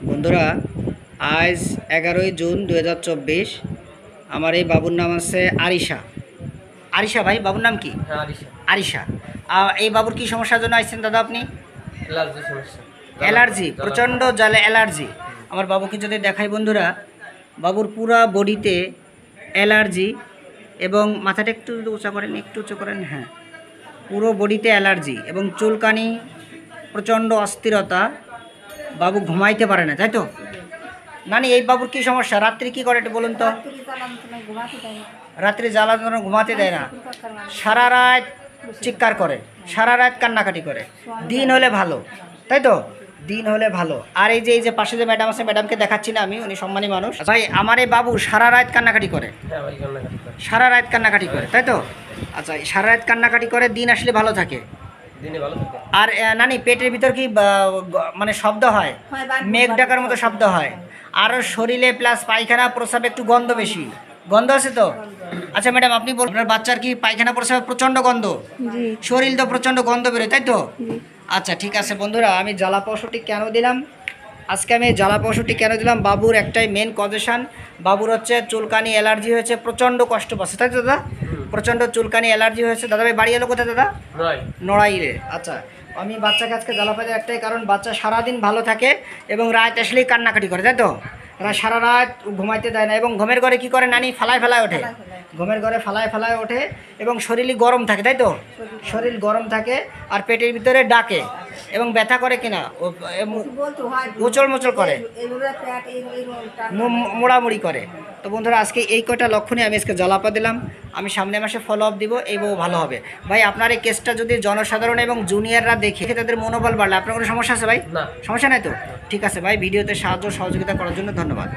বন্ধুরা, আজ 11ই জুন 2024। আমার এই বাবুর নাম আছে আরিশা। আরিশা ভাই, বাবুর নাম কি? হ্যাঁ, আরিশা। আরিশা। এই বাবুর কি সমস্যার জন্য আসছেন দাদা আপনি? অ্যালার্জি সমস্যা। অ্যালার্জি, প্রচণ্ড জালে অ্যালার্জি। আমার বাবুকে যদি দেখাই বন্ধুরা, বাবুর পুরা বডিতে অ্যালার্জি এবং মাথাটা একটু উঁচা করেন, একটু উঁচু করেন। হ্যাঁ, পুরো বডিতে অ্যালার্জি এবং চুলকানি, প্রচণ্ড অস্থিরতা। বাবু ঘুমাইতে পারে না, তাই তো? নানি, এই বাবুর কি সমস্যা? রাত্রি কি করে একটু বলুন তো। রাত্রি জ্বালানো, ঘুমাতে দেয় না, সারা রাত চিৎকার করে, সারা রাত কান্নাকাটি করে। দিন হলে ভালো, তাই তো? দিন হলে ভালো। আর এই যে পাশে যে ম্যাডাম আছে, ম্যাডামকে দেখাচ্ছি না আমি, উনি সম্মানী মানুষ। ভাই, আমার এই বাবু সারা রাত কান্নাকাটি করে। হ্যাঁ ভাই, কান্নাকাটি করে। সারা রাত কান্নাকাটি করে, তাই তো? আচ্ছা, সারা রাত কান্নাকাটি করে, দিন আসলে ভালো থাকে। দিনে ভালো থাকে। আর নানি, পেটের ভিতর কি মানে শব্দ হয়? মেঘ ডাকার মতো শব্দ হয়। আর শরীরে প্লাস পায়খানা প্রস্রাব একটু গন্ধ বেশি। গন্ধ আছে তো? আচ্ছা ম্যাডাম, আপনি বলুন, আপনার বাচ্চার কি পায়খানা প্রস্রাব প্রচণ্ড গন্ধ? শরীর তো প্রচণ্ড গন্ধ বেরোয়, তাই তো? আচ্ছা, ঠিক আছে বন্ধুরা, আমি জ্বালা পশুটি কেন দিলাম আজকে, আমি জ্বালা পশুটি কেন দিলাম, বাবুর একটাই মেন কজেশন। বাবুর হচ্ছে চুলকানি, অ্যালার্জি হয়েছে, প্রচণ্ড কষ্ট পাচ্ছে, তাই তো দাদা? প্রচণ্ড চুলকানি, অ্যালার্জি হয়েছে। দাদা ভাই, বাড়ি এলো কোথায় দাদা? নড়াইলে। আচ্ছা, আমি বাচ্চাকে আজকে জ্বালা পাই একটাই কারণ, বাচ্চা সারাদিন ভালো থাকে এবং রাত আসলেই কান্নাকাটি করে, তাই তো? সারা রাত ঘুমাইতে দেয় না এবং ঘুমের ঘরে কি করে নানি? ফালায় ফালায় ওঠে। ঘুমের ঘরে ফালায় ফালায় ওঠে এবং শরীরই গরম থাকে, তাই তো? শরীর গরম থাকে আর পেটের ভিতরে ডাকে এবং ব্যথা করে কিনা, উচল মুচল করে, মোড়ামুড়ি করে। তো বন্ধুরা, আজকে এই কয়টা লক্ষণে আমি আজকে জ্বালাপা দিলাম। আমি সামনে মাসে ফলো আপ দিব, এই বউ ভালো হবে। ভাই, আপনার এই কেসটা যদি জনসাধারণ এবং জুনিয়ররা দেখে তাদের মনোবল বাড়লে, আপনার কোনো সমস্যা আছে ভাই? না, সমস্যা নাই তো? ঠিক আছে ভাই, ভিডিওতে সাহায্য সহযোগিতা করার জন্য ধন্যবাদ।